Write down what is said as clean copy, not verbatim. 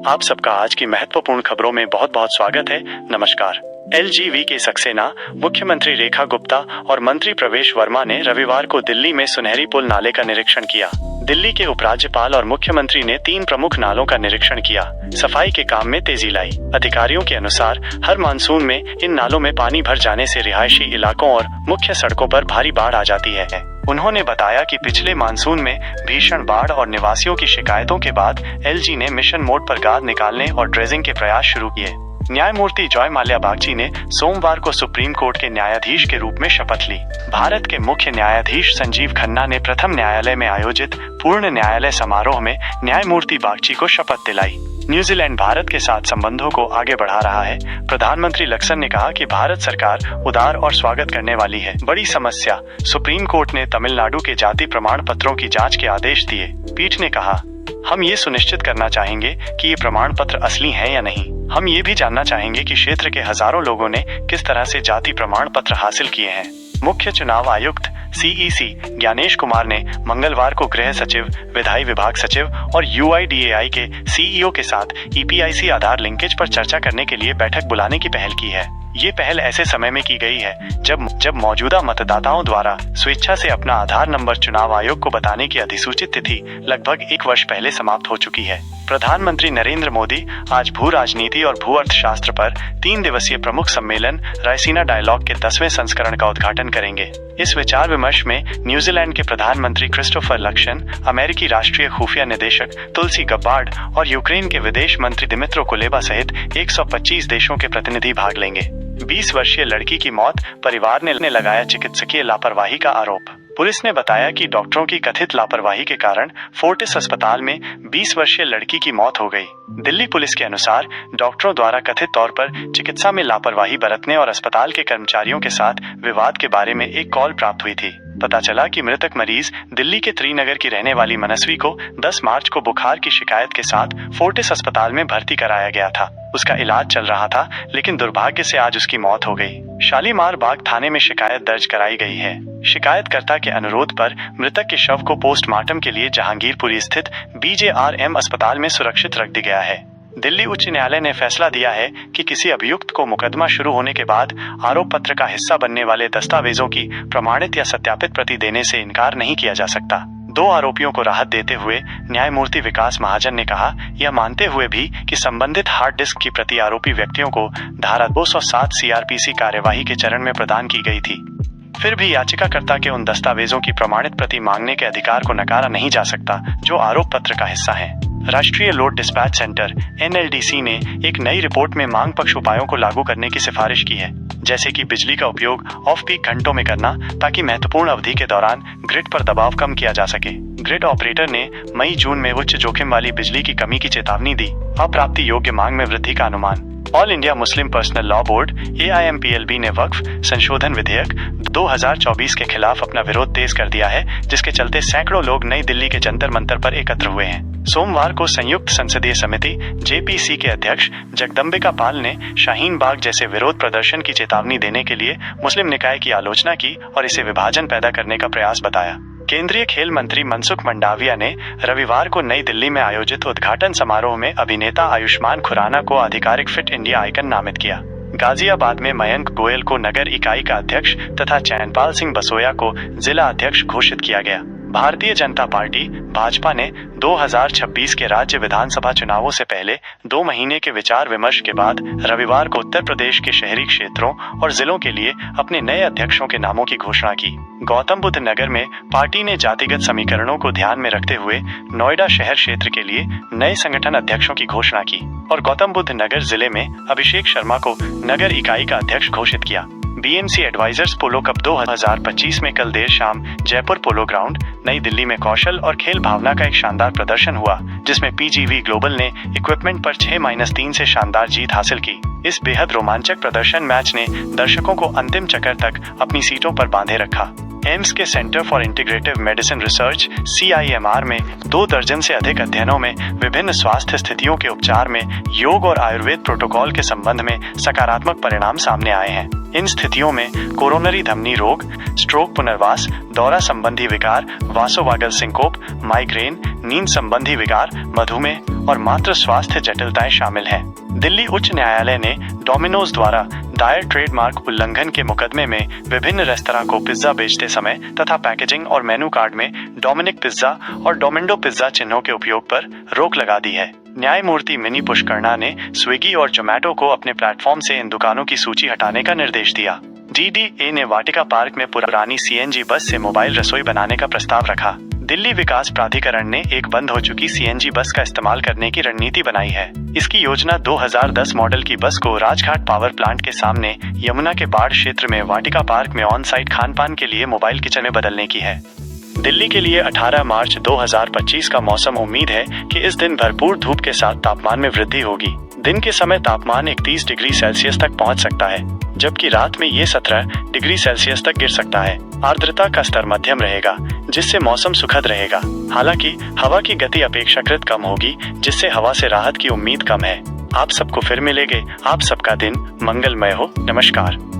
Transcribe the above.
आप सबका आज की महत्वपूर्ण खबरों में बहुत बहुत स्वागत है। नमस्कार। एलजीवी के सक्सेना, मुख्यमंत्री रेखा गुप्ता और मंत्री प्रवेश वर्मा ने रविवार को दिल्ली में सुनहरी पुल नाले का निरीक्षण किया। दिल्ली के उपराज्यपाल और मुख्यमंत्री ने 3 प्रमुख नालों का निरीक्षण किया, सफाई के काम में तेजी लाई। अधिकारियों के अनुसार हर मानसून में इन नालों में पानी भर जाने से रिहायशी इलाकों और मुख्य सड़कों पर भारी बाढ़ आ जाती है। उन्होंने बताया कि पिछले मानसून में भीषण बाढ़ और निवासियों की शिकायतों के बाद एलजी ने मिशन मोड पर गाद निकालने और ड्रेजिंग के प्रयास शुरू किए। न्यायमूर्ति जॉय माल्या बागची ने सोमवार को सुप्रीम कोर्ट के न्यायाधीश के रूप में शपथ ली। भारत के मुख्य न्यायाधीश संजीव खन्ना ने प्रथम न्यायालय में आयोजित पूर्ण न्यायालय समारोह में न्यायमूर्ति बागची को शपथ दिलाई। न्यूजीलैंड भारत के साथ संबंधों को आगे बढ़ा रहा है। प्रधानमंत्री लक्सन ने कहा कि भारत सरकार उदार और स्वागत करने वाली है। बड़ी समस्या, सुप्रीम कोर्ट ने तमिलनाडु के जाति प्रमाण पत्रों की जांच के आदेश दिए। पीठ ने कहा, हम ये सुनिश्चित करना चाहेंगे कि ये प्रमाण पत्र असली हैं या नहीं। हम ये भी जानना चाहेंगे कि क्षेत्र के हजारों लोगों ने किस तरह से जाति प्रमाण पत्र हासिल किए हैं। मुख्य चुनाव आयुक्त सीईसी ज्ञानेश कुमार ने मंगलवार को गृह सचिव, विधायी विभाग सचिव और यूआईडीएआई के सीईओ के साथ ईपीआईसी आधार लिंकेज पर चर्चा करने के लिए बैठक बुलाने की पहल की है। ये पहल ऐसे समय में की गई है जब मौजूदा मतदाताओं द्वारा स्वेच्छा से अपना आधार नंबर चुनाव आयोग को बताने की अधिसूचित तिथि लगभग 1 वर्ष पहले समाप्त हो चुकी है। प्रधानमंत्री नरेंद्र मोदी आज भू राजनीति और भू अर्थशास्त्र पर 3 दिवसीय प्रमुख सम्मेलन रायसीना डायलॉग के 10वें संस्करण का उद्घाटन करेंगे। इस विचार विमर्श में न्यूजीलैंड के प्रधानमंत्री क्रिस्टोफर लक्सन, अमेरिकी राष्ट्रीय खुफिया निदेशक तुलसी गब्बार्ड और यूक्रेन के विदेश मंत्री दिमित्रो कुलेबा सहित 125 देशों के प्रतिनिधि भाग लेंगे। 20 वर्षीय लड़की की मौत, परिवार ने लगाया चिकित्सकीय लापरवाही का आरोप। पुलिस ने बताया कि डॉक्टरों की कथित लापरवाही के कारण फोर्टिस अस्पताल में 20 वर्षीय लड़की की मौत हो गई। दिल्ली पुलिस के अनुसार डॉक्टरों द्वारा कथित तौर पर चिकित्सा में लापरवाही बरतने और अस्पताल के कर्मचारियों के साथ विवाद के बारे में एक कॉल प्राप्त हुई थी। पता चला कि मृतक मरीज दिल्ली के त्रिनगर की रहने वाली मनस्वी को 10 मार्च को बुखार की शिकायत के साथ फोर्टिस अस्पताल में भर्ती कराया गया था। उसका इलाज चल रहा था, लेकिन दुर्भाग्य से आज उसकी मौत हो गई। शालीमार बाग थाने में शिकायत दर्ज कराई गई है। शिकायतकर्ता के अनुरोध पर मृतक के शव को पोस्टमार्टम के लिए जहांगीरपुरी स्थित बीजेआरएम अस्पताल में सुरक्षित रख दिया गया है। दिल्ली उच्च न्यायालय ने फैसला दिया है कि किसी अभियुक्त को मुकदमा शुरू होने के बाद आरोप पत्र का हिस्सा बनने वाले दस्तावेजों की प्रमाणित या सत्यापित प्रति देने से इनकार नहीं किया जा सकता। 2 आरोपियों को राहत देते हुए न्यायमूर्ति विकास महाजन ने कहा, यह मानते हुए भी कि संबंधित हार्ड डिस्क की प्रति आरोपी व्यक्तियों को धारा 207 सीआरपीसी कार्यवाही के चरण में प्रदान की गई थी, फिर भी याचिकाकर्ता के उन दस्तावेजों की प्रमाणित प्रति मांगने के अधिकार को नकारा नहीं जा सकता जो आरोप पत्र का हिस्सा है। राष्ट्रीय लोड डिस्पैच सेंटर एनएलडीसी ने एक नई रिपोर्ट में मांग पक्ष उपायों को लागू करने की सिफारिश की है, जैसे कि बिजली का उपयोग ऑफ पीक घंटों में करना ताकि महत्वपूर्ण अवधि के दौरान ग्रिड पर दबाव कम किया जा सके। ग्रिड ऑपरेटर ने मई-जून में उच्च जोखिम वाली बिजली की कमी की चेतावनी दी। अप्राप्ति योग्य मांग में वृद्धि का अनुमान। All India Muslim personal law board AIMPLB ने वक्फ संशोधन विधेयक 2024 के खिलाफ अपना विरोध तेज कर दिया है, जिसके चलते सैकड़ों लोग नई दिल्ली के जंतर मंतर पर एकत्र हुए हैं। सोमवार को संयुक्त संसदीय समिति JPC के अध्यक्ष जगदम्बिका पाल ने शाहीन बाग जैसे विरोध प्रदर्शन की चेतावनी देने के लिए मुस्लिम निकाय की आलोचना की और इसे विभाजन पैदा करने का प्रयास बताया। केंद्रीय खेल मंत्री मनसुख मंडाविया ने रविवार को नई दिल्ली में आयोजित उद्घाटन समारोह में अभिनेता आयुष्मान खुराना को आधिकारिक फिट इंडिया आइकन नामित किया। गाजियाबाद में मयंक गोयल को नगर इकाई का अध्यक्ष तथा चैनपाल सिंह बसोया को जिला अध्यक्ष घोषित किया गया। भारतीय जनता पार्टी भाजपा ने 2026 के राज्य विधानसभा चुनावों से पहले 2 महीने के विचार विमर्श के बाद रविवार को उत्तर प्रदेश के शहरी क्षेत्रों और जिलों के लिए अपने नए अध्यक्षों के नामों की घोषणा की। गौतम बुद्ध नगर में पार्टी ने जातिगत समीकरणों को ध्यान में रखते हुए नोएडा शहर क्षेत्र के लिए नए संगठन अध्यक्षों की घोषणा की और गौतम बुद्ध नगर जिले में अभिषेक शर्मा को नगर इकाई का अध्यक्ष घोषित किया। BMC एडवाइजर्स पोलो कप 2025 में कल देर शाम जयपुर पोलो ग्राउंड नई दिल्ली में कौशल और खेल भावना का एक शानदार प्रदर्शन हुआ, जिसमें PGV ग्लोबल ने इक्विपमेंट पर 6-3 से शानदार जीत हासिल की। इस बेहद रोमांचक प्रदर्शन मैच ने दर्शकों को अंतिम चक्कर तक अपनी सीटों पर बांधे रखा। एम्स के centre for integrative medicine research CIMR में 2 दर्जन से अधिक अध्ययनों में विभिन्न स्वास्थ्य स्थितियों के उपचार में योग और आयुर्वेद प्रोटोकॉल के संबंध में सकारात्मक परिणाम सामने आए हैं। इन स्थितियों में कोरोनरी धमनी रोग, स्ट्रोक पुनर्वास, दौरा संबंधी विकार, वासोवागल सिंकोप, माइग्रेन, नींद संबंधी विकार, मधुमेह और मातृ स्वास्थ्य जटिलताएं शामिल हैं। दिल्ली उच्च न्यायालय ने डोमिनोज द्वारा दायर ट्रेडमार्क उल्लंघन के मुकदमे में विभिन्न रेस्तरां को पिज्जा बेचते समय तथा पैकेजिंग और मेनू कार्ड में डोमिनिक पिज्जा और डोमिंडो पिज्जा चिन्हों के उपयोग पर रोक लगा दी है। न्यायमूर्ति मिनी पुष्करना ने स्विगी और जोमैटो को अपने प्लेटफॉर्म से इन दुकानों की सूची हटाने का निर्देश दिया। DDA ने वाटिका पार्क में पुरानी CNG बस से मोबाइल रसोई बनाने का प्रस्ताव रखा। दिल्ली विकास प्राधिकरण ने एक बंद हो चुकी CNG बस का इस्तेमाल करने की रणनीति बनाई है। इसकी योजना 2010 मॉडल की बस को राजघाट पावर प्लांट के सामने यमुना के बाढ़ क्षेत्र में वाटिका पार्क में ऑन साइट खानपान के लिए मोबाइल किचन में बदलने की है। दिल्ली के लिए 18 मार्च 2025 का मौसम उम्मीद है कि इस दिन भरपूर धूप के साथ तापमान में वृद्धि होगी। दिन के समय तापमान 31 डिग्री सेल्सियस तक पहुंच सकता है, जबकि रात में ये 17 डिग्री सेल्सियस तक गिर सकता है। आर्द्रता का स्तर मध्यम रहेगा, जिससे मौसम सुखद रहेगा। हालांकि हवा की गति अपेक्षाकृत कम होगी, जिससे हवा से राहत की उम्मीद कम है। आप सबको फिर मिलेंगे। आप सबका दिन मंगलमय हो। नमस्कार।